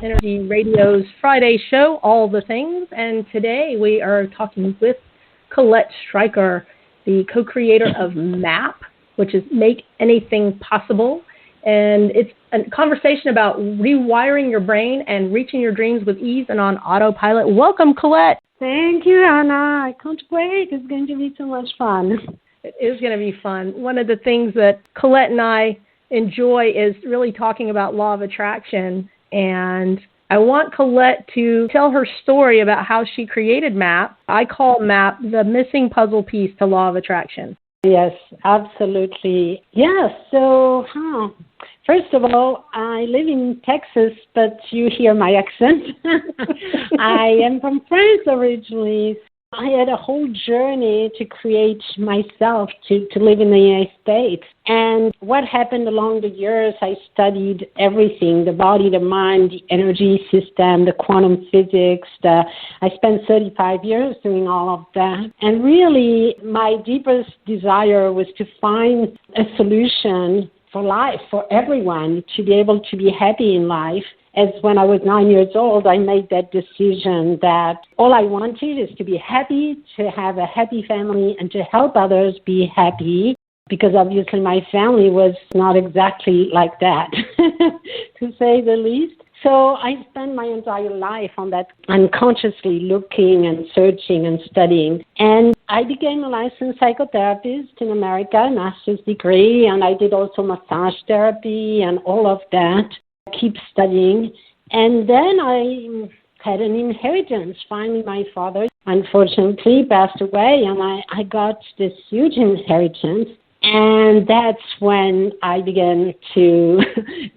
Energy Radio's Friday show, All the Things. And today we are talking with Colette Stryker, the co-creator of MAP, which is Make Anything Possible. And it's a conversation about rewiring your brain and reaching your dreams with ease and on autopilot. Welcome, Colette. Thank you, Anna. I can't wait. It's going to be so much fun. It is going to be fun. One of the things that Colette and I enjoy is really talking about law of attraction. And I want Colette to tell her story about how she created MAP. I call MAP the missing puzzle piece to law of attraction. Yes, absolutely. Yes, so first of all, I live in Texas, but you hear my accent. I am from France originally. I had a whole journey to create myself to live in the United States. And what happened along the years, I studied everything, the body, the mind, the energy system, the quantum physics. I spent 35 years doing all of that. And really, my deepest desire was to find a solution for life, for everyone, to be able to be happy in life. As when I was 9 years old, I made that decision that all I wanted is to be happy, to have a happy family, and to help others be happy, because obviously my family was not exactly like that, to say the least. So I spent my entire life on that, unconsciously looking and searching and studying. And I became a licensed psychotherapist in America, a master's degree, and I did also massage therapy and all of that. Keep studying. And then I had an inheritance. Finally, my father, unfortunately, passed away, and I got this huge inheritance. And that's when I began to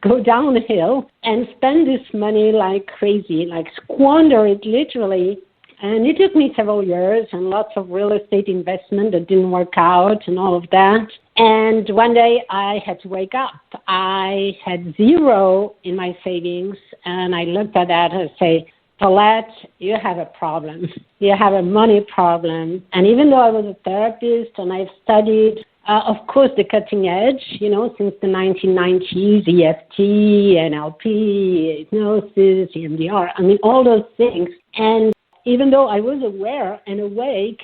go downhill and spend this money like crazy, like squander it literally. And it took me several years and lots of real estate investment that didn't work out and all of that. And one day I had to wake up. I had zero in my savings, and I looked at that and say, Colette, you have a problem. You have a money problem. And even though I was a therapist and I've studied, of course, the cutting edge, since the 1990s, EFT, NLP, hypnosis, EMDR, all those things. And even though I was aware and awake,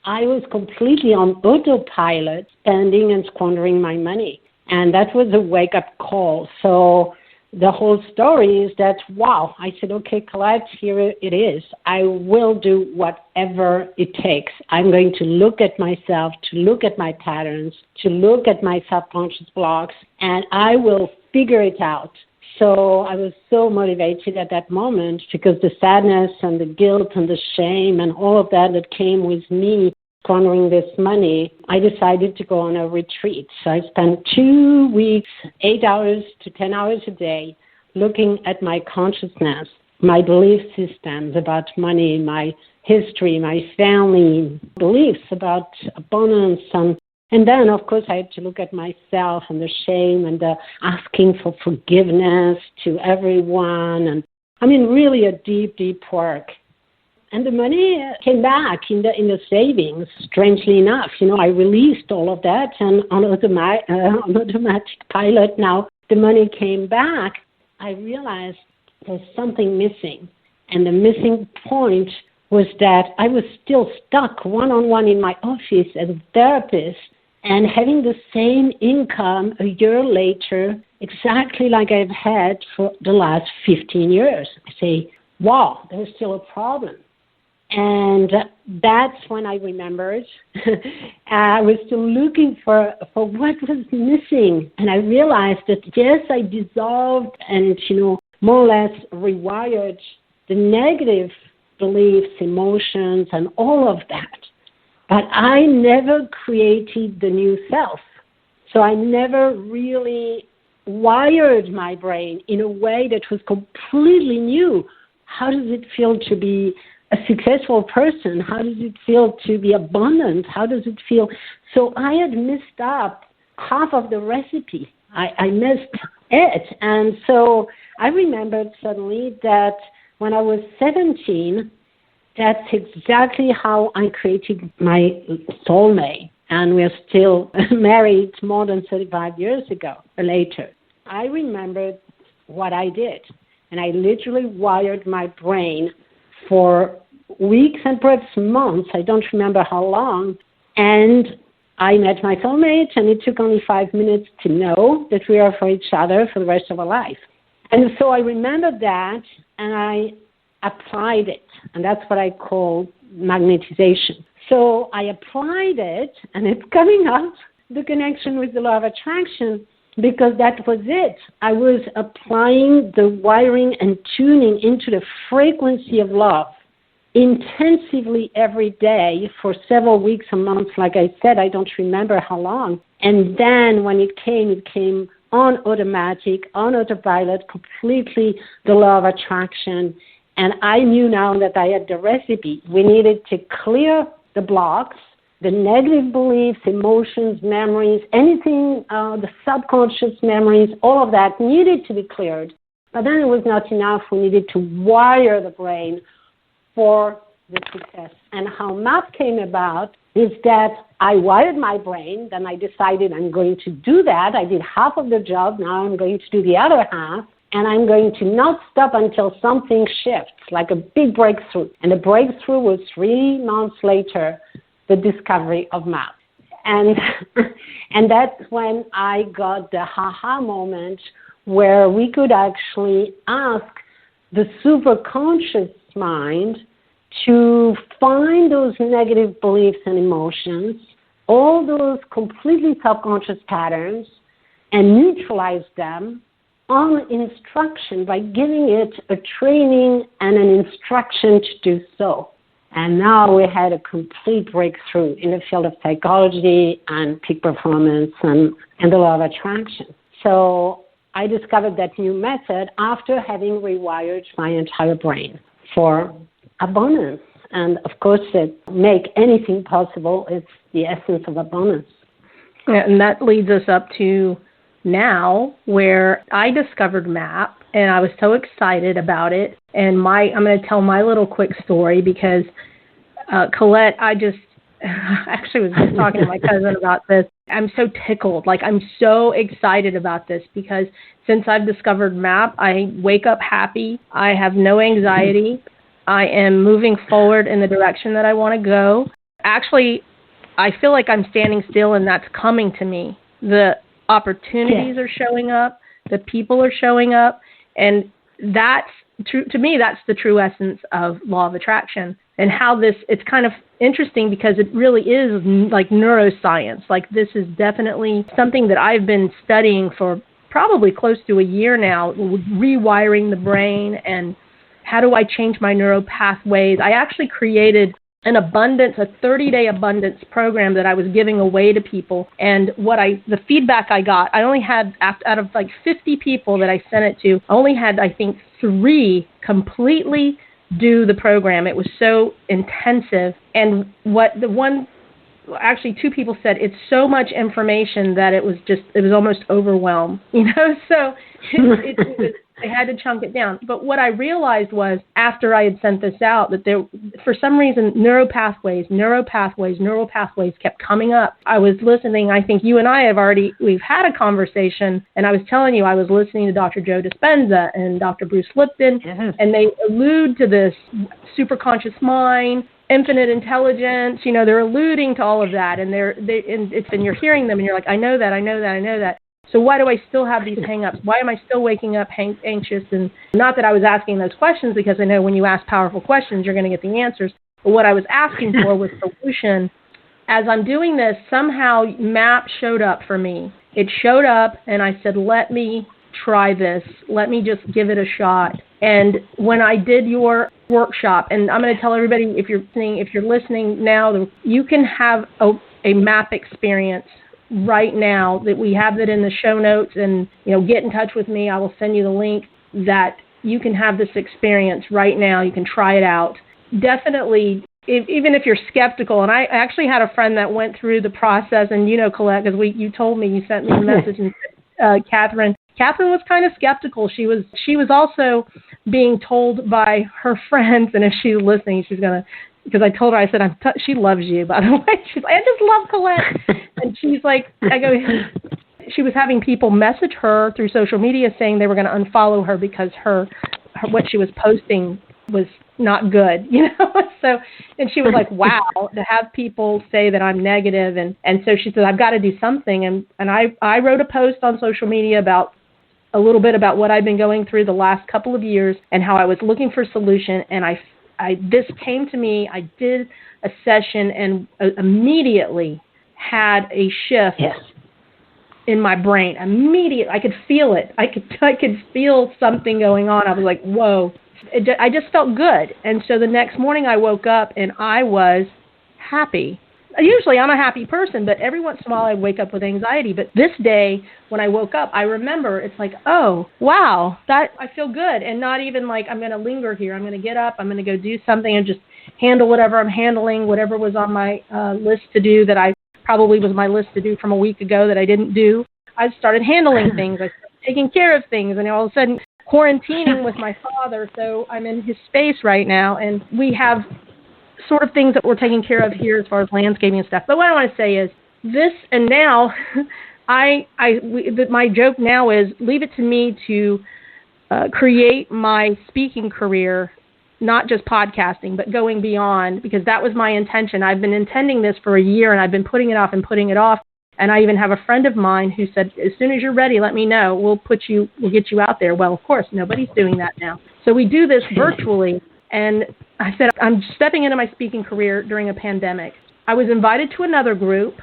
I was completely on autopilot, spending and squandering my money. And that was a wake-up call. So the whole story is that, wow, I said, okay, Colette, here it is. I will do whatever it takes. I'm going to look at myself, to look at my patterns, to look at my subconscious blocks, and I will figure it out. So I was so motivated at that moment because the sadness and the guilt and the shame and all of that came with me squandering this money, I decided to go on a retreat. So I spent 2 weeks, 8 hours to 10 hours a day, looking at my consciousness, my belief systems about money, my history, my family, beliefs about abundance. And then, of course, I had to look at myself and the shame and the asking for forgiveness to everyone. And really a deep, deep work. And the money came back in the savings, strangely enough. I released all of that, and on automatic pilot now, the money came back. I realized there's something missing. And the missing point was that I was still stuck one-on-one in my office as a therapist and having the same income a year later, exactly like I've had for the last 15 years. I say, wow, there's still a problem. And that's when I remembered I was still looking for what was missing. And I realized that, yes, I dissolved and, more or less rewired the negative beliefs, emotions, and all of that. But I never created the new self. So I never really wired my brain in a way that was completely new. How does it feel to be a successful person? How does it feel to be abundant? How does it feel? So I had messed up half of the recipe. I missed it. And so I remembered suddenly that when I was 17, that's exactly how I created my soulmate. And we're still married more than 35 years ago, later. I remembered what I did. And I literally wired my brain for weeks and perhaps months. I don't remember how long. And I met my soulmate, and it took only 5 minutes to know that we are for each other for the rest of our life. And so I remembered that, and I applied it. And that's what I call magnetization. So I applied it, and it's coming up, the connection with the law of attraction, because that was it. I was applying the wiring and tuning into the frequency of love intensively every day for several weeks and months. Like I said, I don't remember how long. And then when it came on automatic, on autopilot, completely the law of attraction. And I knew now that I had the recipe. We needed to clear the blocks, the negative beliefs, emotions, memories, anything, the subconscious memories, all of that needed to be cleared. But then it was not enough. We needed to wire the brain for the success. And how MAP came about is that I wired my brain, then I decided I'm going to do that. I did half of the job, now I'm going to do the other half, and I'm going to not stop until something shifts, like a big breakthrough. And the breakthrough was 3 months later, the discovery of MAP. And that's when I got the aha moment where we could actually ask the superconscious mind to find those negative beliefs and emotions, all those completely subconscious patterns, and neutralize them on instruction by giving it a training and an instruction to do so. And now we had a complete breakthrough in the field of psychology and peak performance and the law of attraction. So I discovered that new method after having rewired my entire brain for abundance. And of course, it make anything possible. It's the essence of abundance. Yeah, and that leads us up to now, where I discovered MAP, and I was so excited about it. And I'm going to tell my little quick story because Colette, I actually was just talking to my cousin about this. I'm so tickled. Like, I'm so excited about this because since I've discovered MAP, I wake up happy. I have no anxiety. I am moving forward in the direction that I want to go. Actually, I feel like I'm standing still, and that's coming to me. The opportunities are showing up. The people are showing up. And that's true. To me, that's the true essence of law of attraction. And how it's kind of interesting because it really is like neuroscience. Like, this is definitely something that I've been studying for probably close to a year now, rewiring the brain and how do I change my neural pathways. I actually created a 30-day abundance program that I was giving away to people. And the feedback I got, I only had, out of like 50 people that I sent it to, I only had, I think, 3 completely do the program. It was so intensive. And actually 2 people said it's so much information that it was almost overwhelmed, so I had to chunk it down. But what I realized was after I had sent this out that there, for some reason, neural pathways kept coming up. I was listening. I think you and I we've had a conversation, and I was telling you I was listening to Dr. Joe Dispenza and Dr. Bruce Lipton, and they allude to this superconscious mind, infinite intelligence. They're alluding to all of that, and you're hearing them, and you're like, I know that. So why do I still have these hang-ups? Why am I still waking up anxious? And not that I was asking those questions, because I know when you ask powerful questions, you're going to get the answers. But what I was asking for was solution. As I'm doing this, somehow MAP showed up for me. It showed up, and I said, let me try this. Let me just give it a shot. And when I did your workshop, and I'm going to tell everybody, if you're listening now, you can have a MAP experience right now. That we have it in the show notes, and get in touch with me. I will send you the link that you can have this experience right now. You can try it out. Definitely, even if you're skeptical. And I actually had a friend that went through the process, and Colette, because you told me, you sent me a message, and Catherine was kind of skeptical. She was also being told by her friends, and if she's listening, she's gonna. Because I told her, I said, she loves you, by the way. She's like, I just love Colette. And she's like, she was having people message her through social media saying they were going to unfollow her because her what she was posting was not good, So, and she was like, wow, to have people say that I'm negative. And so she said, I've got to do something. And I wrote a post on social media about a little bit about what I've been going through the last couple of years and how I was looking for a solution. And this came to me. I did a session and immediately had a shift in my brain. Immediately, I could feel it. I could feel something going on. I was like, whoa. I just felt good. And so the next morning I woke up and I was happy. Usually I'm a happy person, but every once in a while I wake up with anxiety. But this day when I woke up, I remember it's like, oh, wow, that I feel good. And not even like I'm going to linger here. I'm going to get up. I'm going to go do something and just handle whatever I'm handling, whatever was on my list to do that I probably was my list to do from a week ago that I didn't do. I started handling things. I started taking care of things. And all of a sudden quarantining with my father. So I'm in his space right now. And we have sort of things that we're taking care of here as far as landscaping and stuff. But what I want to say is this, and now my joke now is leave it to me to create my speaking career, not just podcasting, but going beyond, because that was my intention. I've been intending this for a year, and I've been putting it off and putting it off. And I even have a friend of mine who said, as soon as you're ready, let me know. We'll get you out there. Well, of course, nobody's doing that now. So we do this virtually. And I said, I'm stepping into my speaking career during a pandemic. I was invited to another group.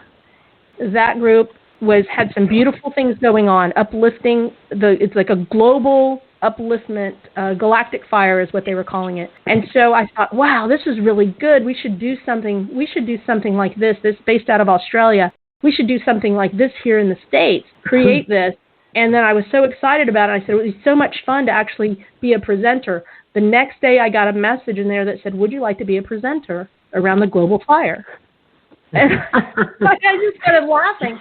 That group had some beautiful things going on, uplifting it's like a global upliftment, galactic fire is what they were calling it. And so I thought, wow, this is really good. We should do something like this. This based out of Australia. We should do something like this here in the States, create this. And then I was so excited about it. I said, it would be so much fun to actually be a presenter. The next day I got a message in there that said, would you like to be a presenter around the global fire? And I just started laughing.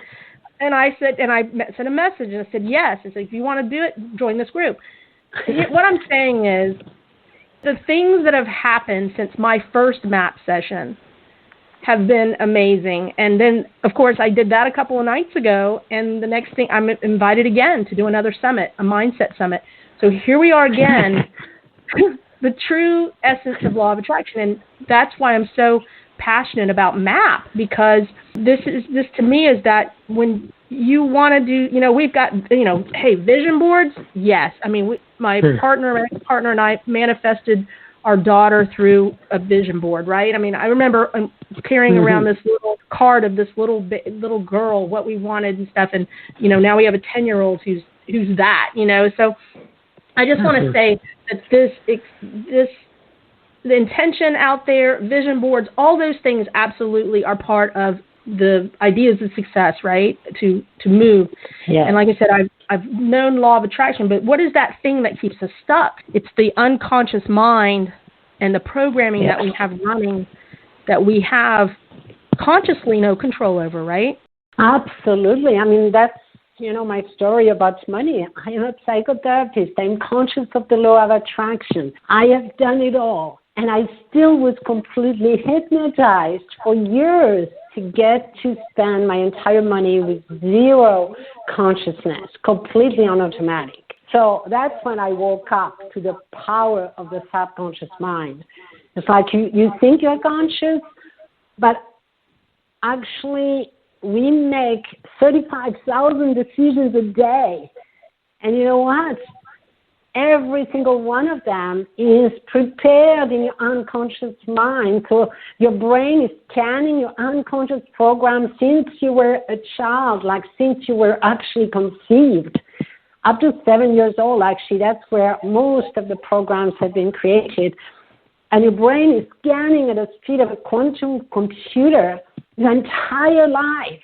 And I sent a message and I said, yes. I said, if you want to do it, join this group. What I'm saying is the things that have happened since my first MAP session have been amazing. And then, of course, I did that a couple of nights ago, and the next thing, I'm invited again to do another summit, a mindset summit. So here we are again, the true essence of law of attraction. And that's why I'm so passionate about MAP, because this to me is that when you want to do, we've got, hey, vision boards, yes. I mean, my partner and I manifested our daughter through a vision board, right? I mean, I remember carrying around this little card of this little girl, what we wanted and stuff, and now we have a 10-year-old who's that, So I just want to say that the intention out there, vision boards, all those things absolutely are part of the ideas of success, right? To move. Yeah. And like I said, I've known law of attraction, but what is that thing that keeps us stuck? It's the unconscious mind and the programming that we have running that we have consciously no control over, right? Absolutely. I mean, that's, my story about money. I am a psychotherapist. I'm conscious of the law of attraction. I have done it all. And I still was completely hypnotized for years to get to spend my entire money with zero consciousness, completely on automatic. So that's when I woke up to the power of the subconscious mind. It's like you think you're conscious, but actually we make 35,000 decisions a day. And you know what? Every single one of them is prepared in your unconscious mind. So your brain is scanning your unconscious program since you were a child, like since you were actually conceived. Up to 7 years old, actually, that's where most of the programs have been created. And your brain is scanning at the speed of a quantum computer your entire life.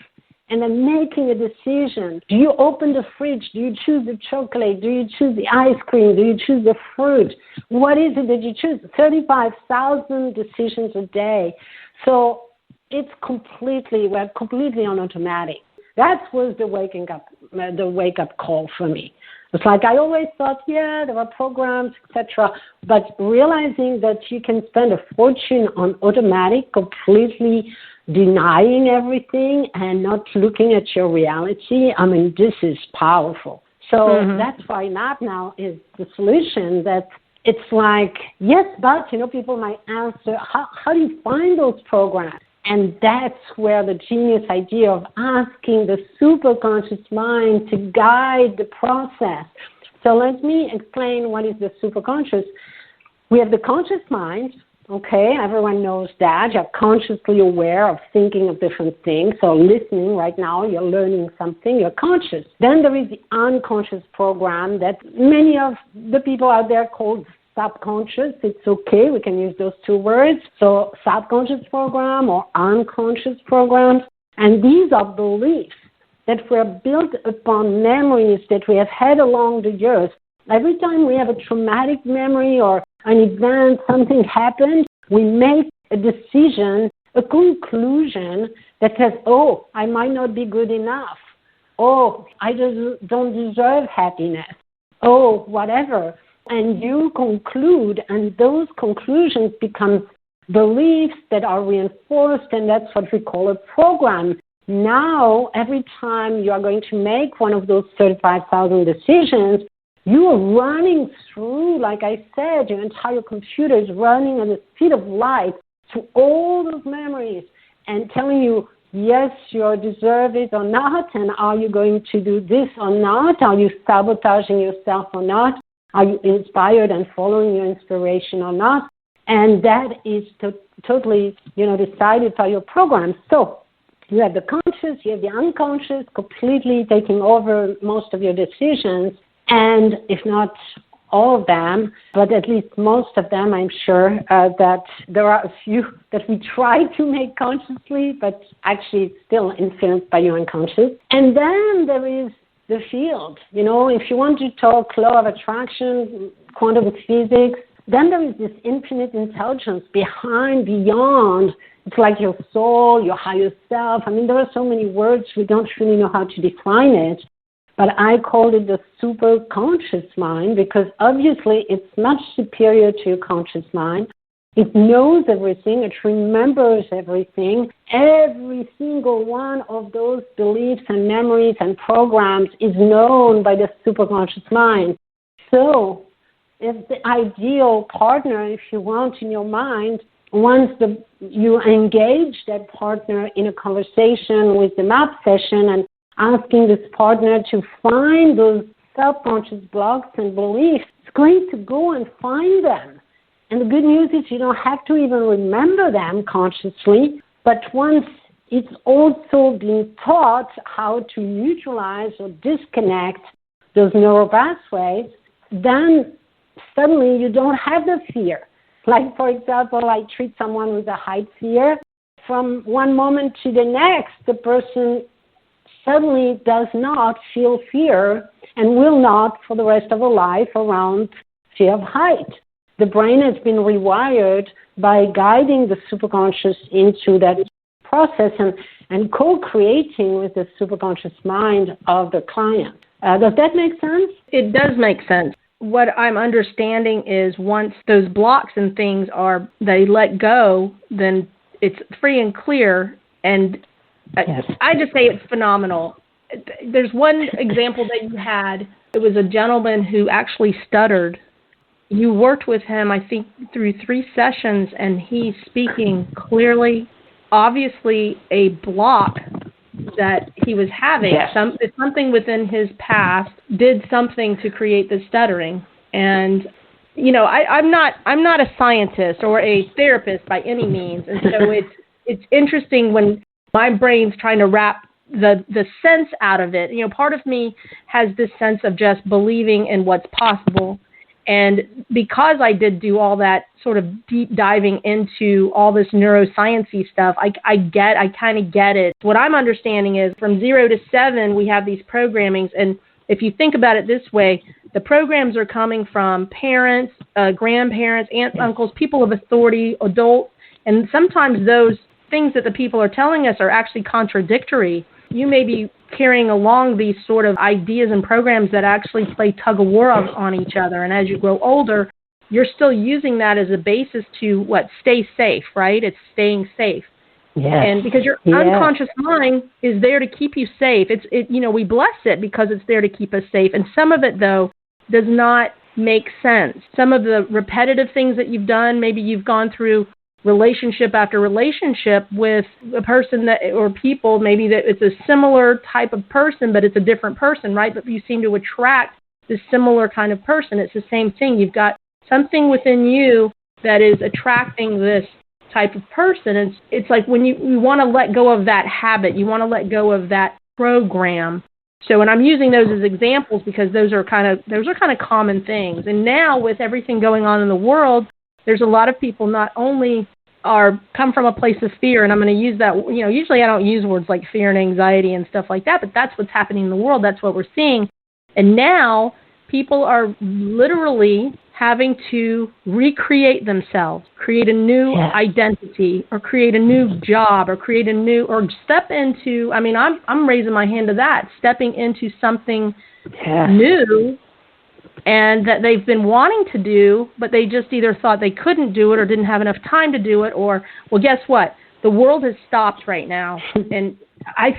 And then making a decision. Do you open the fridge? Do you choose the chocolate? Do you choose the ice cream? Do you choose the fruit? What is it that you choose? 35,000 decisions a day. So we're completely on automatic. That was the wake up call for me. It's like I always thought, there are programs, etc. But realizing that you can spend a fortune on automatic, completely denying everything and not looking at your reality, I mean, this is powerful. So that's why MAP now is the solution that it's like, yes, but, people might answer, how do you find those programs? And that's where the genius idea of asking the superconscious mind to guide the process. So let me explain what is the superconscious. We have the conscious mind. Okay, everyone knows that. You're consciously aware of thinking of different things. So listening right now, you're learning something, you're conscious. Then there is the unconscious program that many of the people out there call subconscious. It's okay, we can use those two words. So subconscious program or unconscious programs. And these are beliefs that were built upon memories that we have had along the years. Every time we have a traumatic memory or an event, something happened, we make a decision, a conclusion that says, oh, I might not be good enough. Oh, I don't deserve happiness. Oh, whatever. And you conclude, and those conclusions become beliefs that are reinforced, and that's what we call a program. Now, every time you are going to make one of those 35,000 decisions, you are running through, like I said, your entire computer is running at the speed of light through all those memories and telling you, yes, you deserve it or not, and are you going to do this or not? Are you sabotaging yourself or not? Are you inspired and following your inspiration or not? And that is totally, decided by your program. So you have the conscious, you have the unconscious completely taking over most of your decisions. And if not all of them, but at least most of them, I'm sure that there are a few that we try to make consciously, but actually it's still influenced by your unconscious. And then there is the field. If you want to talk law of attraction, quantum physics, then there is this infinite intelligence beyond. It's like your soul, your higher self. There are so many words, we don't really know how to define it. But I call it the super conscious mind because obviously it's much superior to your conscious mind. It knows everything. It remembers everything. Every single one of those beliefs and memories and programs is known by the superconscious mind. So if the ideal partner, if you want, in your mind, once you engage that partner in a conversation with the MAP session and asking this partner to find those subconscious blocks and beliefs, it's going to go and find them. And the good news is you don't have to even remember them consciously, but once it's also being taught how to neutralize or disconnect those neural pathways, then suddenly you don't have the fear. Like, for example, I treat someone with a height fear. From one moment to the next, the person suddenly does not feel fear and will not for the rest of her life around fear of height. The brain has been rewired by guiding the superconscious into that process and co-creating with the superconscious mind of the client. Does that make sense? It does make sense. What I'm understanding is once those blocks and things they let go, then it's free and clear. And yes. I just say it's phenomenal. There's one example that you had. It was a gentleman who actually stuttered. You worked with him, I think, through 3 sessions, and he's speaking clearly. Obviously, a block that he was having, yes. Something within his past did something to create the stuttering. And I'm not a scientist or a therapist by any means, and so it's interesting when my brain's trying to wrap the sense out of it. Part of me has this sense of just believing in what's possible. And because I did do all that sort of deep diving into all this neuroscience-y stuff, I kind of get it. What I'm understanding is from 0 to 7, we have these programmings. And if you think about it this way, the programs are coming from parents, grandparents, aunts, uncles, people of authority, adults. And sometimes those things that the people are telling us are actually contradictory. You may be carrying along these sort of ideas and programs that actually play tug-of-war on each other. And as you grow older, you're still using that as a basis to, stay safe, right? It's staying safe. Yes. And because your unconscious mind is there to keep you safe. We bless it because it's there to keep us safe. And some of it, though, does not make sense. Some of the repetitive things that you've done, maybe you've gone through relationship after relationship with a person that, or people, maybe that it's a similar type of person, but it's a different person, right? But you seem to attract this similar kind of person. It's the same thing. You've got something within you that is attracting this type of person. It's like when you want to let go of that habit, you want to let go of that program. So, and I'm using those as examples because those are kind of common things. And now with everything going on in the world, there's a lot of people not only come from a place of fear, and I'm going to use that, usually I don't use words like fear and anxiety and stuff like that, but that's what's happening in the world. That's what we're seeing. And now people are literally having to recreate themselves, create a new identity, or create a new job, or or step into, I'm raising my hand to that, stepping into something new, and that they've been wanting to do, but they just either thought they couldn't do it or didn't have enough time to do it, or, well, guess what? The world has stopped right now, and I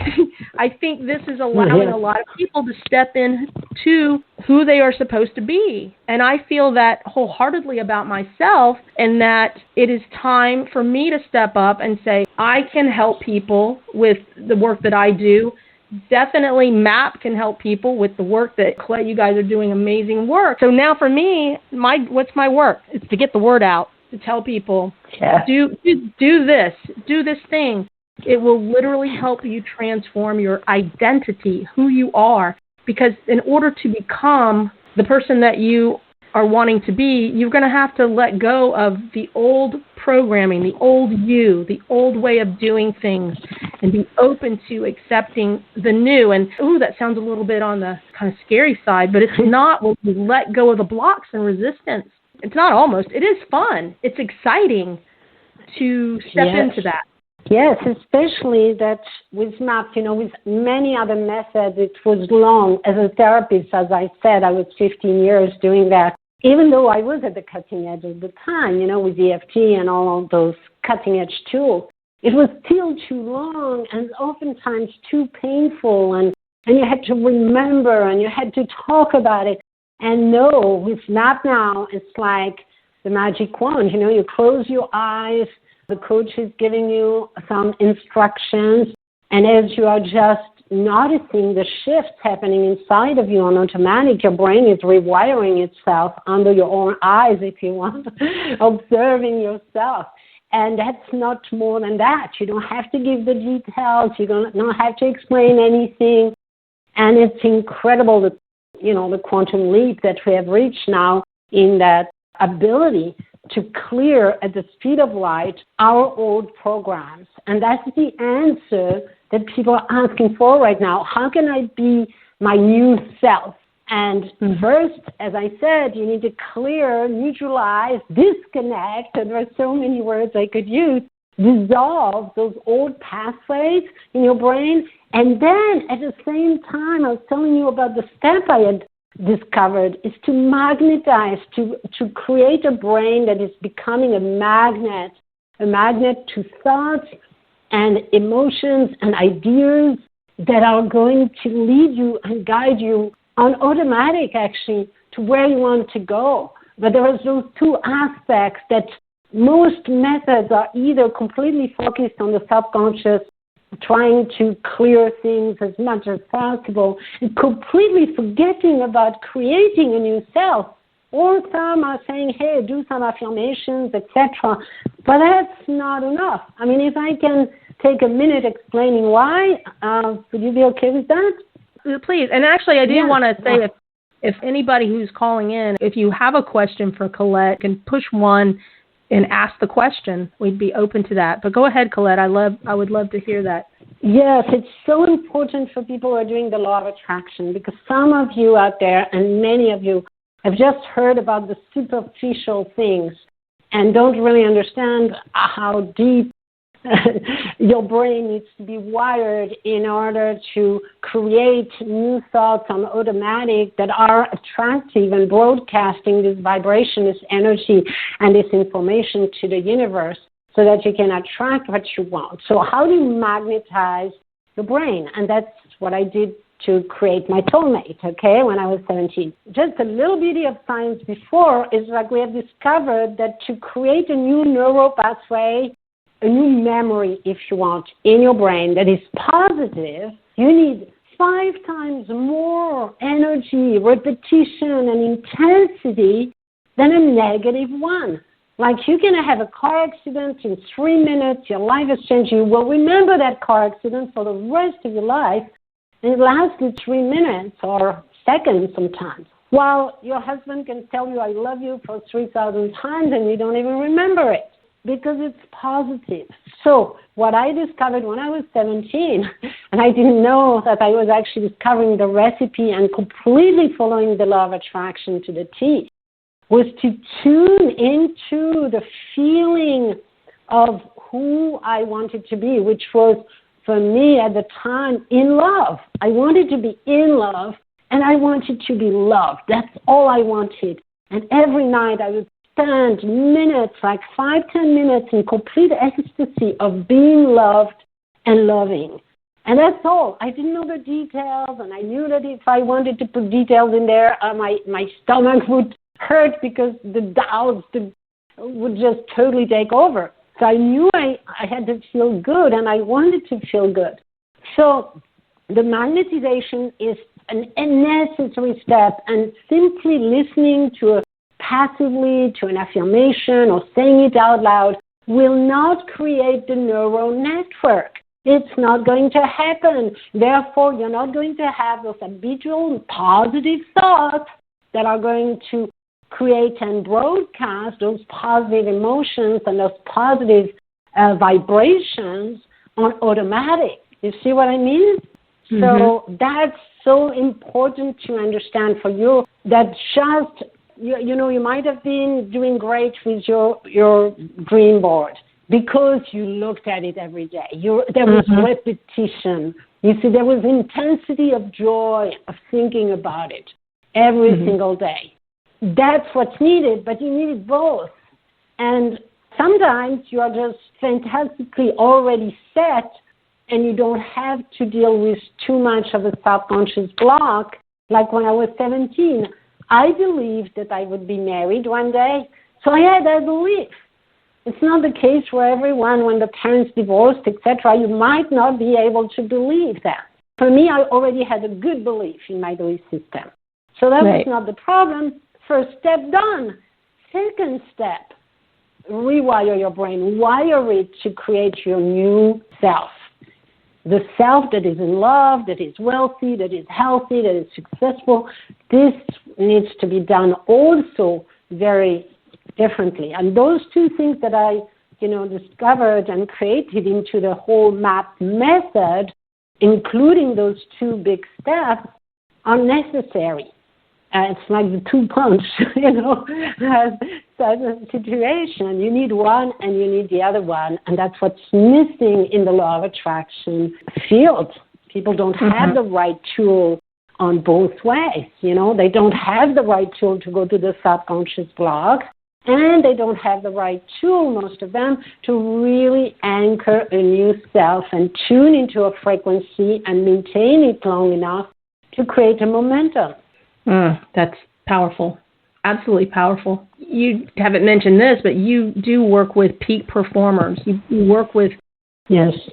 think this is allowing a lot of people to step into who they are supposed to be. And I feel that wholeheartedly about myself, and that it is time for me to step up and say, I can help people with the work that I do. Definitely MAP can help people with the work that Colette, you guys are doing amazing work. So now for me, what's my work? It's to get the word out, to tell people, do this thing. It will literally help you transform your identity, who you are, because in order to become the person that you are wanting to be, you're going to have to let go of the old programming, the old you, the old way of doing things, and be open to accepting the new. And, that sounds a little bit on the kind of scary side, but it's not when you let go of the blocks and resistance. It's not almost. It is fun. It's exciting to step into that. Yes, especially that with MAP, with many other methods, it was long. As a therapist, as I said, I was 15 years doing that. Even though I was at the cutting edge at the time, with EFT and all of those cutting edge tools, it was still too long and oftentimes too painful. And you had to remember and you had to talk about it. And no, with MAP now, it's like the magic wand. You close your eyes. The coach is giving you some instructions, and as you are just noticing the shifts happening inside of you on automatic, your brain is rewiring itself under your own eyes, if you want, observing yourself. And that's not more than that. You don't have to give the details. You don't have to explain anything. And it's incredible that, the quantum leap that we have reached now in that ability to clear at the speed of light our old programs. And that's the answer that people are asking for right now. How can I be my new self? And first, as I said, you need to clear, neutralize, disconnect, and there are so many words I could use, dissolve those old pathways in your brain. And then at the same time, I was telling you about the step I had discovered, is to magnetize, to create a brain that is becoming a magnet to thoughts and emotions and ideas that are going to lead you and guide you on automatic, actually, to where you want to go. But there are those two aspects that most methods are either completely focused on the subconscious, trying to clear things as much as possible, and completely forgetting about creating a new self. Or some are saying, hey, do some affirmations, etc. But that's not enough. If I can take a minute explaining why, would you be okay with that? Please. And actually, I do want to say, if anybody who's calling in, if you have a question for Colette, can push 1 and ask the question. We'd be open to that. But go ahead, Colette. I would love to hear that. Yes, it's so important for people who are doing the law of attraction, because some of you out there and many of you have just heard about the superficial things and don't really understand how deep your brain needs to be wired in order to create new thoughts on automatic that are attractive and broadcasting this vibration, this energy, and this information to the universe so that you can attract what you want. So how do you magnetize the brain? And that's what I did to create my soulmate, okay, when I was 17. Just a little bit of science before is like we have discovered that to create a new neural pathway, a new memory, if you want, in your brain that is positive, you need 5 times more energy, repetition, and intensity than a negative one. Like you're going to have a car accident in 3 minutes, your life has changed. You will remember that car accident for the rest of your life, and it lasted 3 minutes or seconds sometimes. While your husband can tell you, I love you for 3,000 times, and you don't even remember it because it's positive. So what I discovered when I was 17, and I didn't know that I was actually discovering the recipe and completely following the law of attraction to the T, was to tune into the feeling of who I wanted to be, which was, for me at the time, in love. I wanted to be in love, and I wanted to be loved. That's all I wanted. And every night I would spend minutes, like 5-10 minutes, in complete ecstasy of being loved and loving. And that's all. I didn't know the details, and I knew that if I wanted to put details in there, my stomach would hurt because the doubts would just totally take over. So I knew I had to feel good, and I wanted to feel good. So the magnetization is a necessary step, and simply listening to passively to an affirmation or saying it out loud will not create the neural network. It's not going to happen. Therefore, you're not going to have those habitual positive thoughts that are going to create and broadcast those positive emotions and those positive vibrations on automatic. You see what I mean? Mm-hmm. So that's so important to understand for you, that just, you know, you might have been doing great with your dream board because you looked at it every day. There was repetition. You see, there was intensity of joy of thinking about it every single day. That's what's needed, but you need both. And sometimes you are just fantastically already set, and you don't have to deal with too much of a subconscious block. Like when I was 17, I believed that I would be married one day, so I had that belief. It's not the case for everyone. When the parents divorced, etc., you might not be able to believe that. For me, I already had a good belief in my belief system. So that was not the problem. First step done. Second step, rewire your brain. Wire it to create your new self. The self that is in love, that is wealthy, that is healthy, that is successful. This needs to be done also very differently. And those two things that I, discovered and created into the whole MAP method, including those two big steps, are necessary. It's like the two punch, type of situation. You need one and you need the other one. And that's what's missing in the law of attraction field. People don't have the right tool on both ways. They don't have the right tool to go to the subconscious block. And they don't have the right tool, most of them, to really anchor a new self and tune into a frequency and maintain it long enough to create a momentum. That's powerful. Absolutely powerful. You haven't mentioned this, but you do work with peak performers. You work with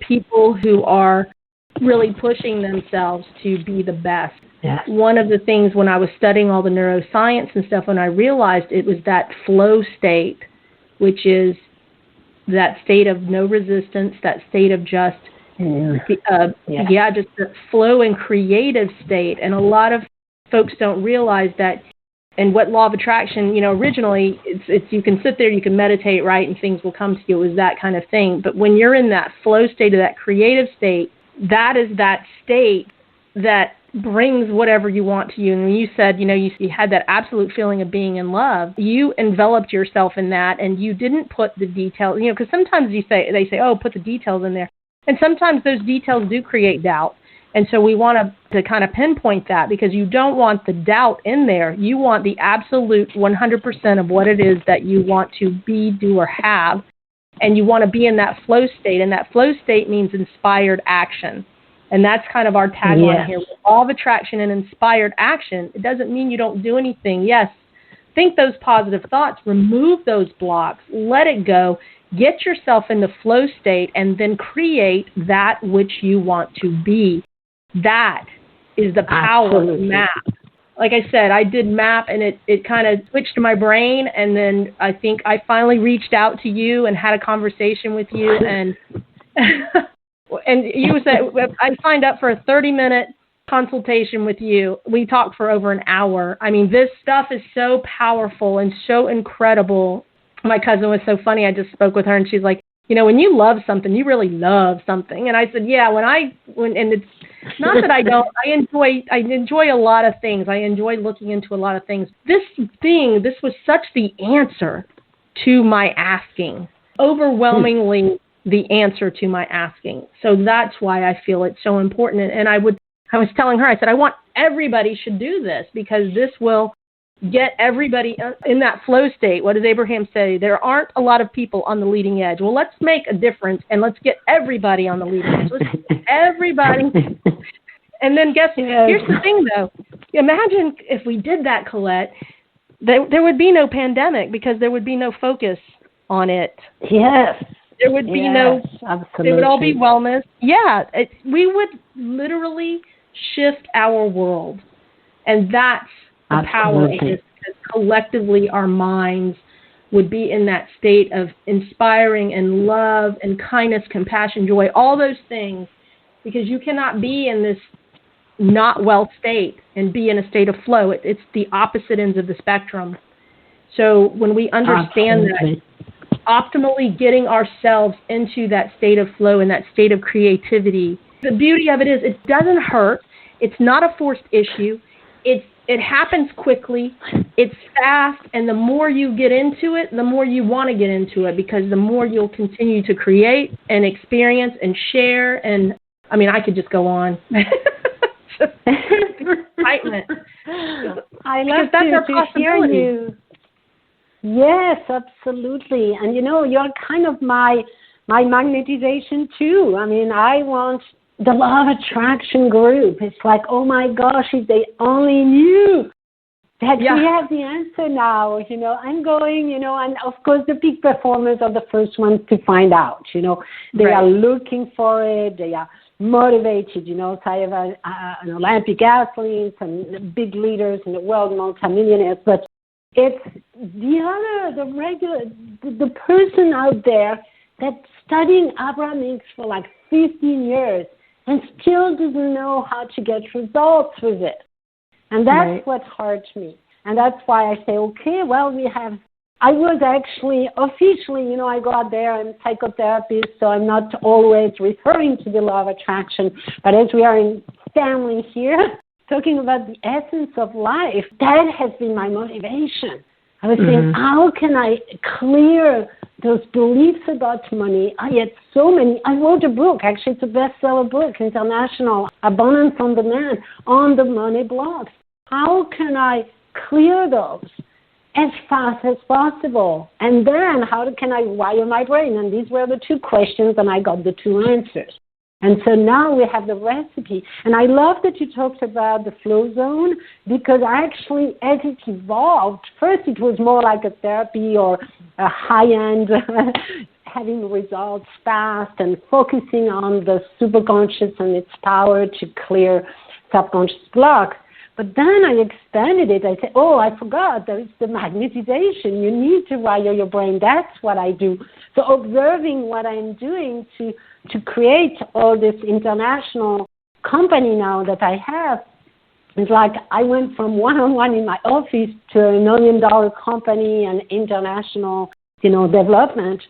people who are really pushing themselves to be the best. Yes. One of the things when I was studying all the neuroscience and stuff, when I realized it was that flow state, which is that state of no resistance, that state of just, just the flow and creative state. And a lot of folks don't realize that. And what law of attraction, originally, it's you can sit there, you can meditate, right, and things will come to you. It was that kind of thing. But when you're in that flow state, of that creative state, that is that state that brings whatever you want to you. And when you said, you had that absolute feeling of being in love, you enveloped yourself in that, and you didn't put the details, because sometimes they say, oh, put the details in there. And sometimes those details do create doubt. And so we want to kind of pinpoint that, because you don't want the doubt in there. You want the absolute 100% of what it is that you want to be, do, or have. And you want to be in that flow state. And that flow state means inspired action. And that's kind of our tagline here with law of attraction and inspired action, it doesn't mean you don't do anything. Yes, think those positive thoughts, remove those blocks, let it go, get yourself in the flow state, and then create that which you want to be. That is the power of MAP. Like I said, I did MAP, and it kind of switched my brain, and then I think I finally reached out to you and had a conversation with you, and and you said, I signed up for a 30-minute consultation with you. We talked for over an hour. I mean, this stuff is so powerful and so incredible. My cousin was so funny. I just spoke with her, and she's like, you know, when you love something, you really love something. And I said, yeah, and it's not that I don't, I enjoy a lot of things. I enjoy looking into a lot of things. This was such the answer to my asking, overwhelmingly the answer to my asking. So that's why I feel it's so important. And I was telling her, I said, I want everybody should do this, because this will get everybody in that flow state. What does Abraham say? There aren't a lot of people on the leading edge. Well, let's make a difference, and let's get everybody on the leading edge. Let's get everybody. And then here's the thing, though. Imagine if we did that, Colette, there would be no pandemic, because there would be no focus on it. Yes. There would be absolutely. It would all be wellness. Yeah. We would literally shift our world. And that's the power is, because collectively our minds would be in that state of inspiring and love and kindness, compassion, joy, all those things, because you cannot be in this not well state and be in a state of flow. It's the opposite ends of the spectrum. So when we understand that, optimally getting ourselves into that state of flow and that state of creativity, the beauty of it is it doesn't hurt. It's not a forced issue. It happens quickly. It's fast. And the more you get into it, the more you want to get into it, because the more you'll continue to create and experience and share. And I mean, I could just go on. Excitement. I love to hear you. Yes, absolutely. And, you know, you're kind of my magnetization, too. I mean, I want the law of attraction group. It's like, oh, my gosh, if they only knew that we have the answer now. You know, I'm going, you know, and, of course, the peak performers are the first ones to find out. You know, they are looking for it. They are motivated. You know, so I have an Olympic athletes and big leaders in the world, multimillionaires, but it's the person out there that's studying Abrahamics for like 15 years and still doesn't know how to get results with it. And that's what hurts me. And that's why I say, okay, well, I was actually officially, you know, I go out there, I'm a psychotherapist, so I'm not always referring to the law of attraction. But as we are in family here, talking about the essence of life, that has been my motivation. I was saying, how can I clear those beliefs about money? I had so many. I wrote a book. Actually, it's a bestseller book, International Abundance on Demand, on the money blocks. How can I clear those as fast as possible? And then how can I wire my brain? And these were the two questions, and I got the two answers. And so now we have the recipe. And I love that you talked about the flow zone, because actually, as it evolved, first it was more like a therapy or a high-end, having results fast and focusing on the superconscious and its power to clear subconscious blocks. But then I expanded it. I said, oh, I forgot, there is the magnetization. You need to wire your brain. That's what I do. So observing what I'm doing to create all this international company now that I have, it's like I went from one-on-one in my office to $1 million company and international, you know, development.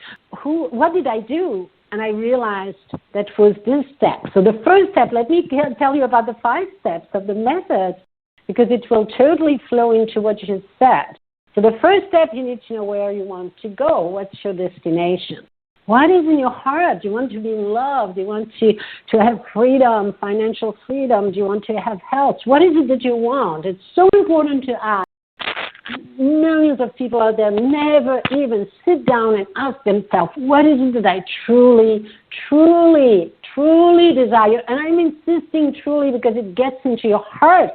What did I do? And I realized that was this step. So the first step, let me tell you about the 5 steps of the method, because it will totally flow into what you just said. So the first step, you need to know where you want to go. What's your destination? What is in your heart? Do you want to be in love? Do you want to have freedom, financial freedom? Do you want to have health? What is it that you want? It's so important to ask. Millions of people out there never even sit down and ask themselves, what is it that I truly, truly, truly desire, and I'm insisting truly because it gets into your heart.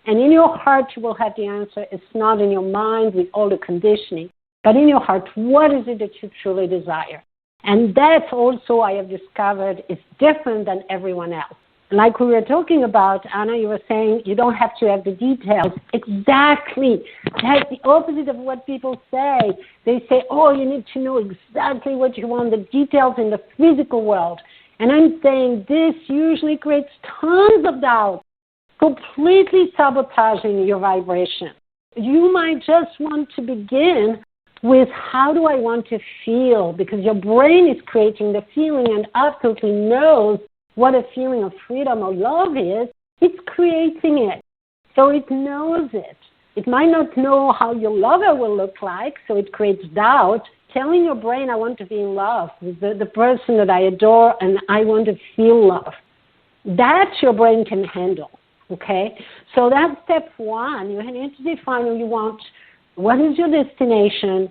And in your heart, you will have the answer. It's not in your mind with all the conditioning, but in your heart, what is it that you truly desire? And that's also, I have discovered, is different than everyone else. Like we were talking about, Anna, you were saying you don't have to have the details. Exactly. That's the opposite of what people say. They say, oh, you need to know exactly what you want, the details in the physical world. And I'm saying this usually creates tons of doubt, completely sabotaging your vibration. You might just want to begin with how do I want to feel, because your brain is creating the feeling and absolutely knows what a feeling of freedom or love is. It's creating it. So it knows it. It might not know how your lover will look like, so it creates doubt. Telling your brain, I want to be in love with the person that I adore and I want to feel love. That your brain can handle, okay? So that's step one. You need to define what you want. What is your destination?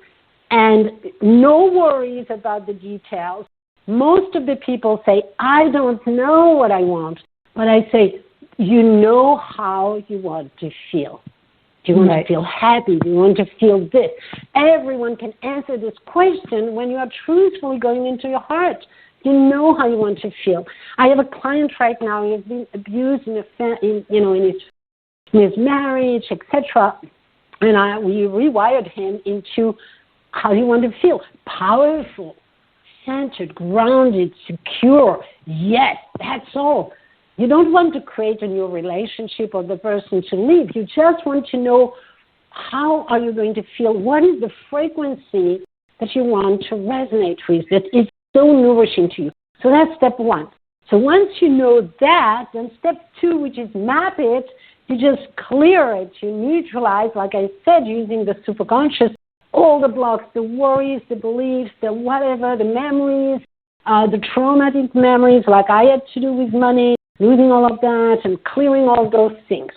And no worries about the details. Most of the people say, I don't know what I want. But I say, you know how you want to feel. Do you want to feel happy? Do you want to feel this? Everyone can answer this question when you are truthfully going into your heart. You know how you want to feel. I have a client right now. He has been abused in his marriage, etc. And we rewired him into how you want to feel. Powerful, centered, grounded, secure. Yes, that's all. You don't want to create a new relationship or the person to leave. You just want to know how are you going to feel. What is the frequency that you want to resonate with that is so nourishing to you. So that's step one. So once you know that, then step two, which is map it, you just clear it. You neutralize, like I said, using the superconscious, all the blocks, the worries, the beliefs, the whatever, the memories, the traumatic memories like I had to do with money, losing all of that and clearing all those things.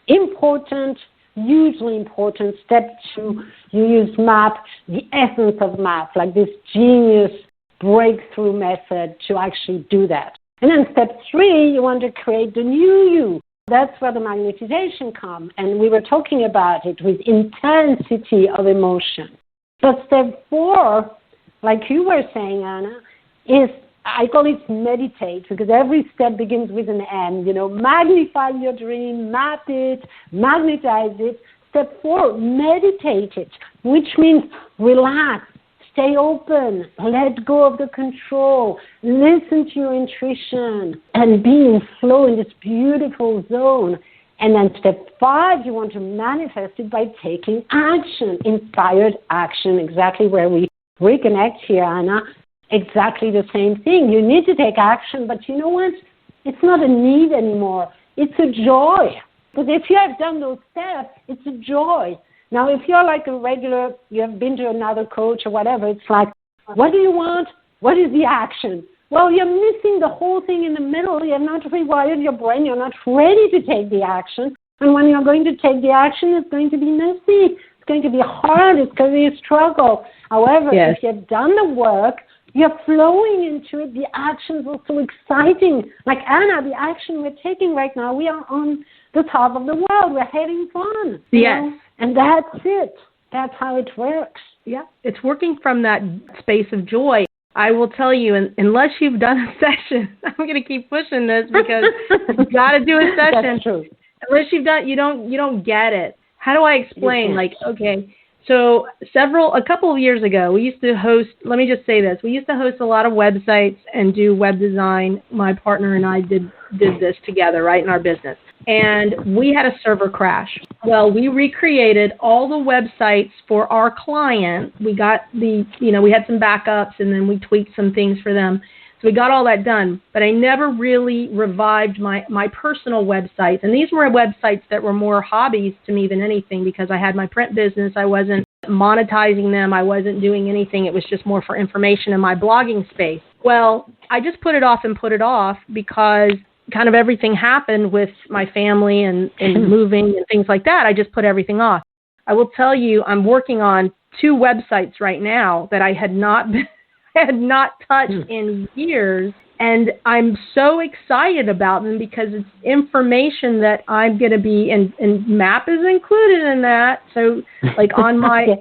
Important, hugely important. Step two, you use MAP, the essence of MAP, like this genius breakthrough method to actually do that. And then step three, you want to create the new you. That's where the magnetization comes. And we were talking about it with intensity of emotion. But step four, like you were saying, Anna, is, I call it meditate, because every step begins with an M. Magnify your dream, map it, magnetize it. Step four, meditate it, which means relax, stay open, let go of the control, listen to your intuition, and be in flow in this beautiful zone. And then step five, you want to manifest it by taking action, inspired action, exactly where we reconnect here, Anna. Exactly the same thing. You need to take action, but you know what? It's not a need anymore. It's a joy. Because if you have done those steps, it's a joy. Now, if you're like a regular, you have been to another coach or whatever, it's like, what do you want? What is the action? Well, you're missing the whole thing in the middle. You have not rewired your brain. You're not ready to take the action. And when you're going to take the action, it's going to be messy. It's going to be hard. It's going to be a struggle. However, if you have done the work, you're flowing into it. The actions are so exciting. Like Anna, the action we're taking right now, we are on the top of the world. We're having fun. Yes. And that's it. That's how it works. Yeah. It's working from that space of joy. I will tell you, unless you've done a session, I'm going to keep pushing this because you've got to do a session. That's true. Unless you've done, you don't get it. How do I explain? So a couple of years ago, we used to host, let me just say this, we used to host a lot of websites and do web design. My partner and I did this together, right, in our business. And we had a server crash. Well, we recreated all the websites for our client. We got we had some backups and then we tweaked some things for them. So we got all that done, but I never really revived my personal websites. And these were websites that were more hobbies to me than anything because I had my print business. I wasn't monetizing them. I wasn't doing anything. It was just more for information in my blogging space. Well, I just put it off because kind of everything happened with my family and moving and things like that. I just put everything off. I will tell you, I'm working on 2 websites right now that I had not touched in years. And I'm so excited about them because it's information that I'm going to be, and MAP is included in that. So like on my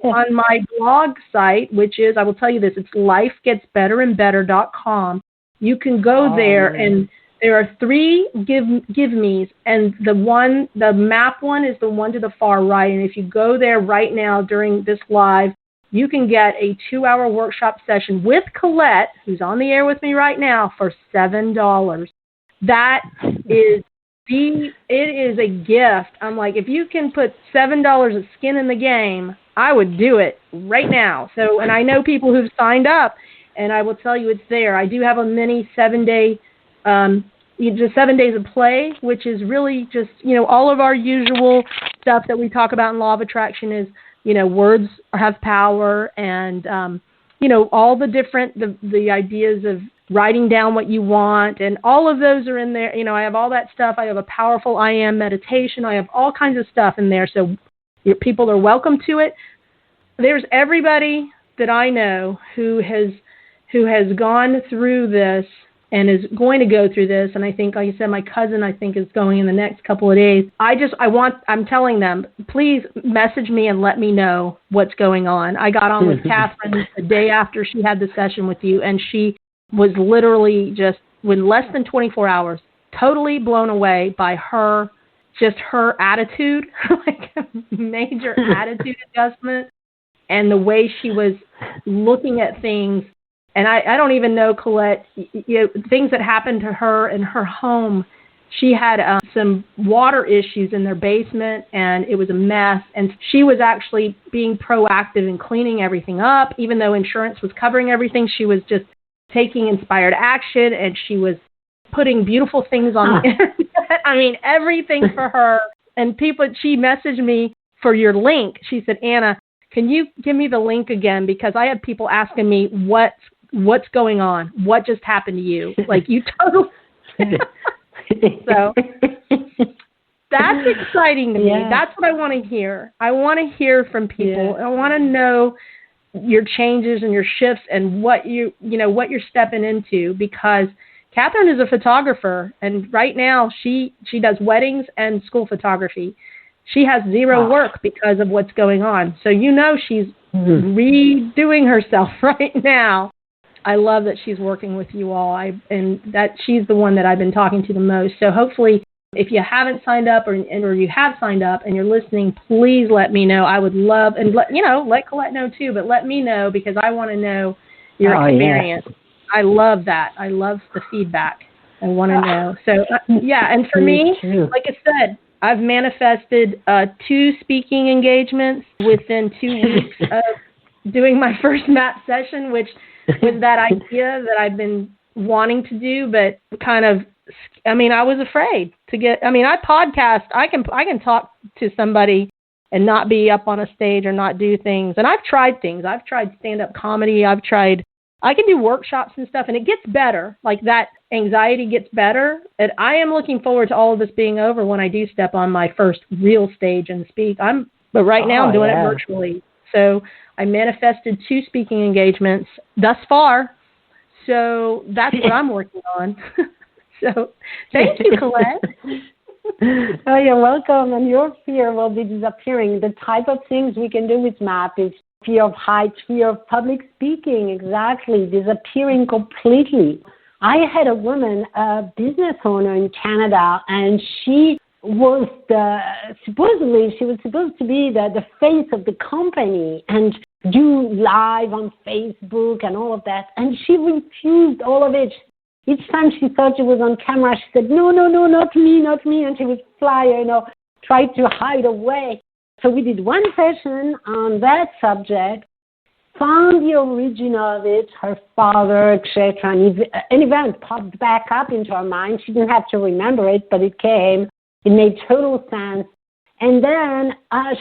blog site, which is, I will tell you this, it's lifegetsbetterandbetter.com. You can go there, and there are 3 give me's, and the MAP one is the one to the far right. And if you go there right now during this live, you can get a 2-hour workshop session with Colette, who's on the air with me right now, for $7. That is it is a gift. I'm like, if you can put $7 of skin in the game, I would do it right now. So, and I know people who've signed up, and I will tell you it's there. I do have a mini 7-day, just 7 days of play, which is really just, all of our usual stuff that we talk about in Law of Attraction is, words have power, and, all the different, the ideas of writing down what you want, and all of those are in there. I have all that stuff. I have a powerful I am meditation. I have all kinds of stuff in there. So people are welcome to it. There's everybody that I know who has gone through this and is going to go through this. And I think, like I said, my cousin, I think, is going in the next couple of days. I'm telling them, please message me and let me know what's going on. I got on with Catherine the day after she had the session with you, and she was literally just, in less than 24 hours, totally blown away by her attitude, like a major attitude adjustment, and the way she was looking at things. And I don't even know, Colette, things that happened to her in her home. She had some water issues in their basement, and it was a mess. And she was actually being proactive in cleaning everything up. Even though insurance was covering everything, she was just taking inspired action, and she was putting beautiful things on the internet. I mean, everything for her. And she messaged me for your link. She said, Anna, can you give me the link again? Because I have people asking me what's going on? What just happened to you? Like, you totally... So that's exciting to me. That's what I want to hear. I want to hear from people. I want to know your changes and your shifts and what what you're stepping into, because Catherine is a photographer, and right now she does weddings and school photography. She has zero work because of what's going on. So she's redoing herself right now. I love that she's working with you all, and that she's the one that I've been talking to the most. So hopefully, if you haven't signed up or you have signed up and you're listening, please let me know. I would love, and let Colette know too, but let me know, because I want to know your experience. Yeah. I love that. I love the feedback. I want to know. So and for me, like I said, I've manifested 2 speaking engagements within 2 weeks of doing my first MAP session, which was that idea that I've been wanting to do, but I was afraid to get, I podcast, I can talk to somebody and not be up on a stage or not do things. And I've tried things. I've tried stand-up comedy. I can do workshops and stuff, and it gets better. Like, that anxiety gets better. And I am looking forward to all of this being over when I do step on my first real stage and speak. But right now I'm doing it virtually. So I manifested 2 speaking engagements thus far. So that's what I'm working on. So thank you, Colette. Oh, you're welcome. And your fear will be disappearing. The type of things we can do with MAP is fear of heights, fear of public speaking, exactly, disappearing completely. I had a woman, a business owner in Canada, and she was supposedly supposed to be the face of the company and do live on Facebook and all of that. And she refused all of it. Each time she thought she was on camera, she said, no, not me. And she would fly, try to hide away. So we did one session on that subject, found the origin of it, her father, etc. And an event popped back up into her mind. She didn't have to remember it, but it came. It made total sense. And then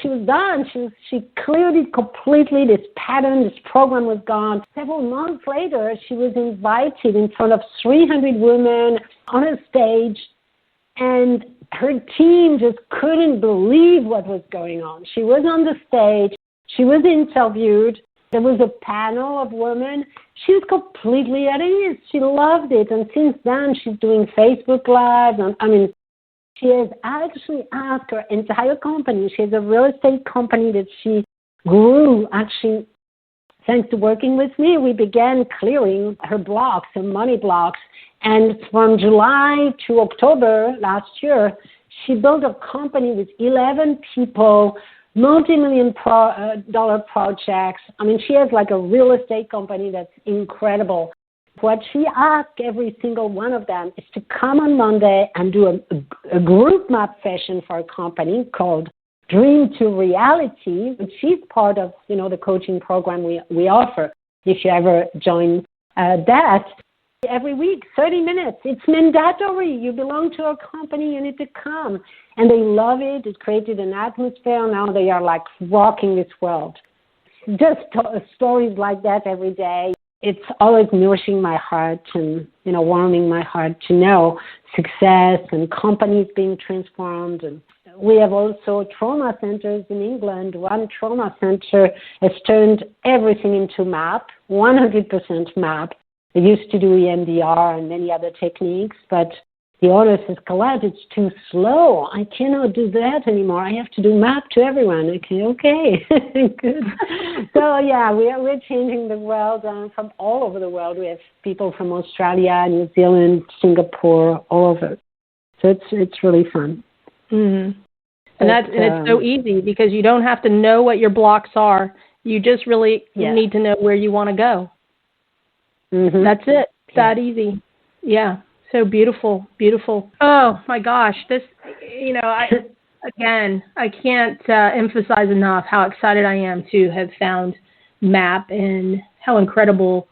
she was done. She cleared it completely. This pattern, this program was gone. Several months later, she was invited in front of 300 women on a stage, and her team just couldn't believe what was going on. She was on the stage. She was interviewed. There was a panel of women. She was completely at ease. She loved it. And since then, she's doing Facebook Live. And she has actually asked her entire company. She has a real estate company that she grew actually. Thanks to working with me, we began clearing her blocks, her money blocks. And from July to October last year, she built a company with 11 people, multi-million dollar projects. She has like a real estate company that's incredible. What she asked every single one of them is to come on Monday and do a group map session for a company called Dream to Reality, which is part of, the coaching program we offer. If you ever join that, every week, 30 minutes. It's mandatory. You belong to a company. You need to come. And they love it. It created an atmosphere. Now they are like rocking this world. Just stories like that every day. It's always nourishing my heart and, warming my heart to know success and companies being transformed. And we have also trauma centers in England. One trauma center has turned everything into MAP, 100% MAP. They used to do EMDR and many other techniques, but the owner says, Colette, it's too slow. I cannot do that anymore. I have to do MAP to everyone. Okay, good. So, yeah, we're changing the world from all over the world. We have people from Australia, New Zealand, Singapore, all over. So it's really fun. Mm-hmm. And it's so easy because you don't have to know what your blocks are. You just really need to know where you want to go. Mm-hmm. That's it. It's that easy. Yeah. So beautiful, beautiful. Oh my gosh. This, I can't emphasize enough how excited I am to have found MAP and how incredible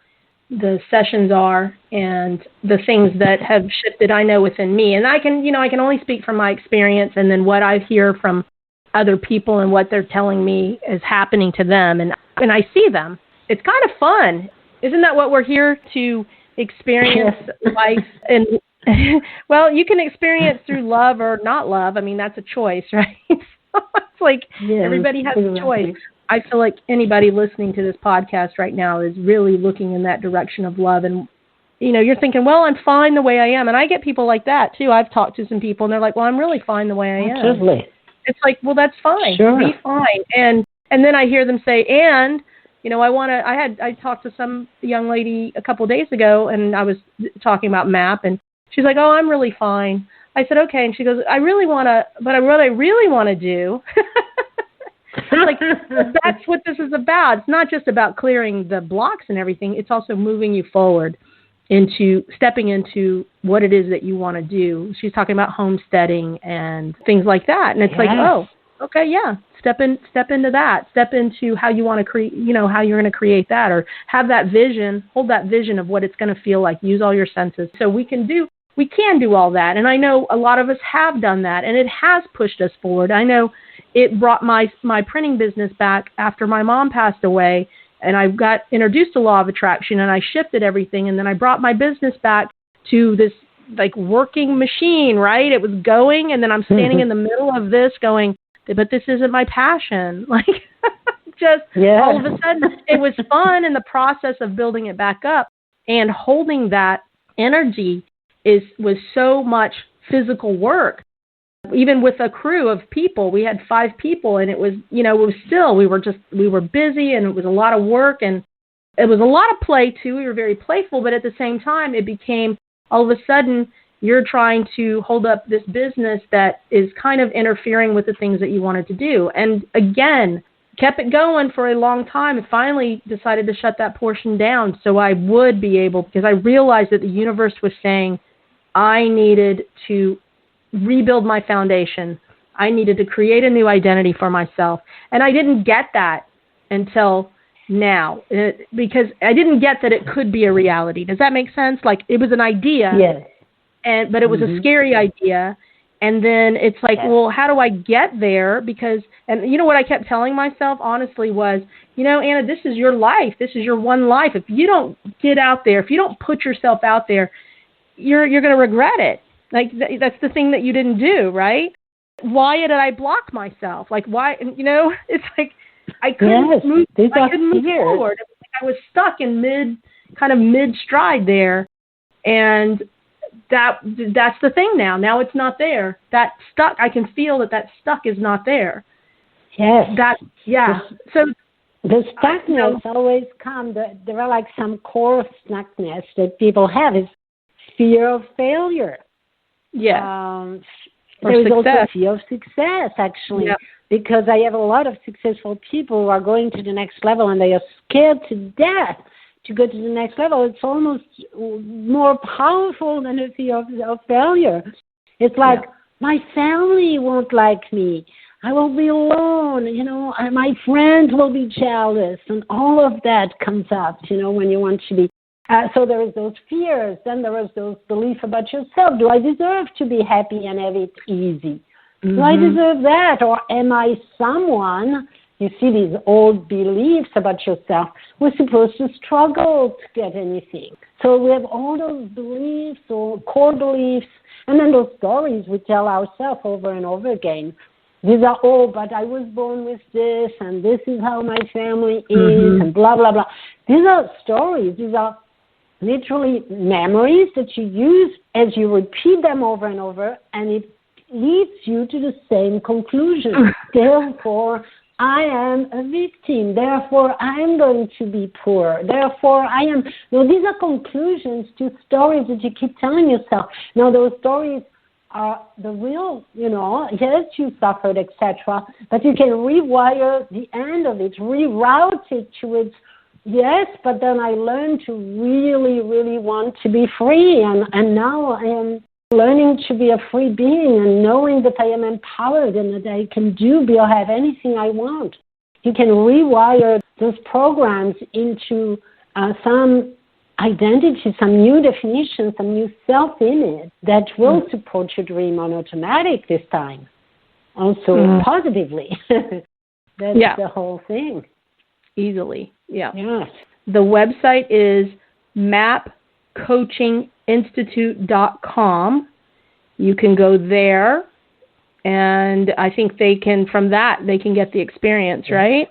the sessions are and the things that have shifted, I know, within me. And I can only speak from my experience and then what I hear from other people and what they're telling me is happening to them. And I see them. It's kind of fun. Isn't that what we're here to experience life? And well, you can experience through love or not love. That's a choice, right? So it's like everybody has a choice. I feel like anybody listening to this podcast right now is really looking in that direction of love. And, you're thinking, well, I'm fine the way I am. And I get people like that, too. I've talked to some people, and they're like, well, I'm really fine the way I am. Absolutely. It's like, well, that's fine. Sure. Be fine. And then I hear them say, I talked to some young lady a couple of days ago, and I was talking about MAP, and she's like, oh, I'm really fine. I said, okay. And she goes, what I really want to do, like, that's what this is about. It's not just about clearing the blocks and everything. It's also moving you forward into stepping into what it is that you want to do. She's talking about homesteading and things like that. And it's like, oh, okay, yeah. Step into that. Step into how you want to create, how you're going to create that, or have that vision, hold that vision of what it's going to feel like. Use all your senses. So we can do all that. And I know a lot of us have done that, and it has pushed us forward. I know it brought my printing business back after my mom passed away, and I got introduced to law of attraction, and I shifted everything, and then I brought my business back to this like working machine, right? It was going, and then I'm standing in the middle of this going, but this isn't my passion. Like, all of a sudden, it was fun in the process of building it back up, and holding that energy was so much physical work. Even with a crew of people, we had 5 people, and it was, we were busy, and it was a lot of work, and it was a lot of play too. We were very playful, but at the same time, it became all of a sudden you're trying to hold up this business that is kind of interfering with the things that you wanted to do. And again, kept it going for a long time, and finally decided to shut that portion down so I would be able, because I realized that the universe was saying I needed to rebuild my foundation. I needed to create a new identity for myself. And I didn't get that until now, because I didn't get that it could be a reality. Does that make sense? Like, it was an idea. Yes. But it was a scary idea. And then it's like, well, how do I get there? Because, and what I kept telling myself, honestly, was, Anna, this is your life. This is your one life. If you don't get out there, if you don't put yourself out there, you're going to regret it. Like, that's the thing that you didn't do, right? Why did I block myself? Like, why, it's like, I couldn't move. I couldn't move fears. forward. I was stuck in mid stride there, and that's the thing now. Now it's not there. That stuck. I can feel that stuck is not there. Yes. So the stuckness always comes. There are like some core stuckness that people have is fear of failure. Yeah. There is also fear of success, actually, because I have a lot of successful people who are going to the next level and they are scared to death to go to the next level. It's almost more powerful than a fear of failure. It's like, my family won't like me. I will be alone, and my friends will be jealous, and all of that comes up, when you want to be. So there is those fears, then there is those beliefs about yourself. Do I deserve to be happy and have it easy? Mm-hmm. Do I deserve that? Or am I someone, you see these old beliefs about yourself, we're supposed to struggle to get anything. So we have all those beliefs or core beliefs, and then those stories we tell ourselves over and over again. These are, but I was born with this, and this is how my family is, and blah, blah, blah. These are stories. These are literally memories that you use as you repeat them over and over, and it leads you to the same conclusion. Therefore, I am a victim. Therefore, I am going to be poor. Therefore, I am... No, these are conclusions to stories that you keep telling yourself. Now, those stories are the real, yes, you suffered, etc., but you can rewire the end of it, reroute it to its, yes, but then I learned to really, really want to be free, and now I am learning to be a free being and knowing that I am empowered and that I can do, be, or have anything I want. You can rewire those programs into some identity, some new definition, some new self-image that will support your dream on automatic this time. Also positively. That's the whole thing. Easily, yeah. Yes. The website is mapcoachinginstitute.com. You can go there, and I think they can get the experience, right?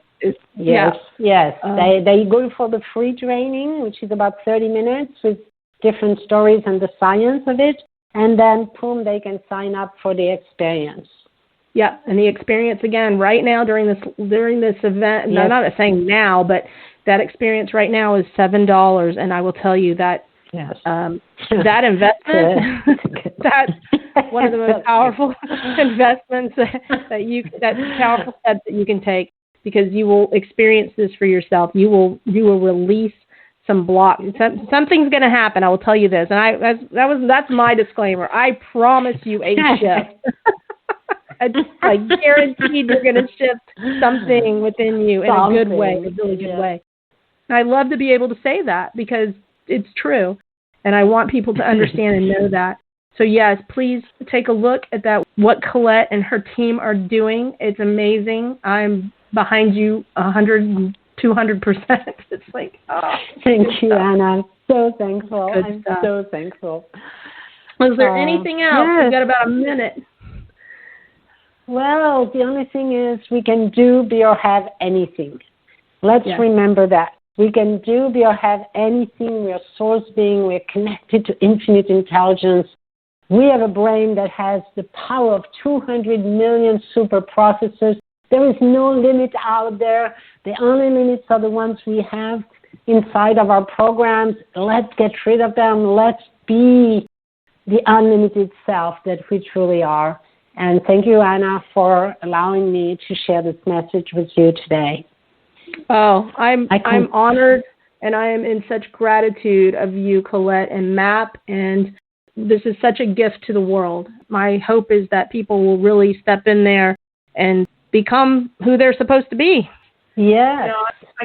Yes. They go for the free training, which is about 30 minutes with different stories and the science of it, and then boom, they can sign up for the experience. Yeah, and the experience again right now during this event. Yes. I'm not saying now, but that experience right now is $7, and I will tell you that that investment, that's one of the most powerful investments that powerful steps that you can take, because you will experience this for yourself. You will release some blocks. Something's going to happen. I will tell you this, and that's my disclaimer. I promise you a shift. I guaranteed you're going to shift something within you in a good way, a really good way. And I love to be able to say that because it's true, and I want people to understand and know that. So yes, please take a look at that. What Colette and her team are doing, it's amazing. I'm behind you 100%, 200%. It's like, thank you, Anna. So thankful. I'm so thankful. Was there anything else? Yes. We've got about a minute. Well, the only thing is we can do, be, or have anything. Let's remember that. We can do, be, or have anything. We are source being. We are connected to infinite intelligence. We have a brain that has the power of 200 million super processors. There is no limit out there. The only limits are the ones we have inside of our programs. Let's get rid of them. Let's be the unlimited self that we truly are. And thank you, Anna, for allowing me to share this message with you today. Oh, I'm honored, and I am in such gratitude of you, Colette and MAP, and this is such a gift to the world. My hope is that people will really step in there and become who they're supposed to be. Yeah.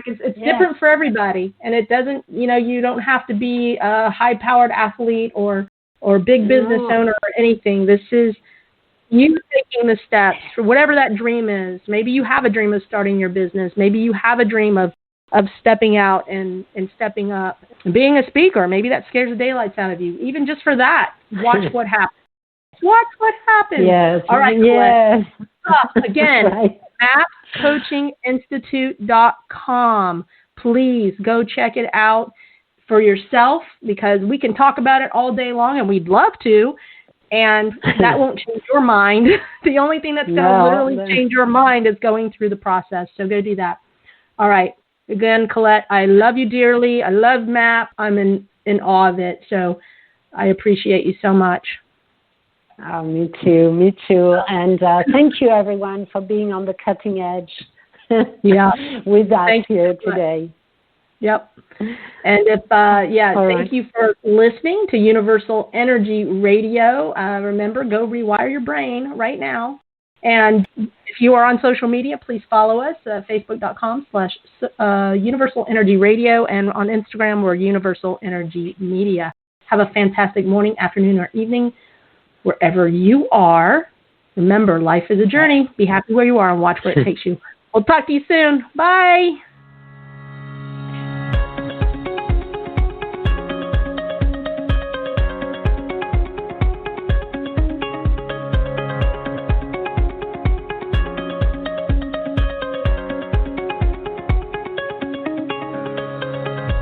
It's different for everybody, and it doesn't, you don't have to be a high-powered athlete or big business owner or anything. This is you taking the steps for whatever that dream is. Maybe you have a dream of starting your business. Maybe you have a dream of stepping out and stepping up and being a speaker. Maybe that scares the daylights out of you. Even just for that, watch what happens. Watch what happens. Yes. All right, yes. Again, right. mappcoachinginstitute.com. Please go check it out for yourself, because we can talk about it all day long, and we'd love to, and that won't change your mind. The only thing that's going to literally change your mind is going through the process. So go do that. All right. Again, Colette, I love you dearly. I love MAP. I'm in awe of it. So I appreciate you so much. Oh, me too. Me too. And thank you, everyone, for being on the cutting edge with us here today. Yep. And if, thank you for listening to Universal Energy Radio. Remember, go rewire your brain right now. And if you are on social media, please follow us, facebook.com/Universal Energy Radio, and on Instagram, we're Universal Energy Media. Have a fantastic morning, afternoon, or evening, wherever you are. Remember, life is a journey. Be happy where you are and watch where it takes you. We'll talk to you soon. Bye.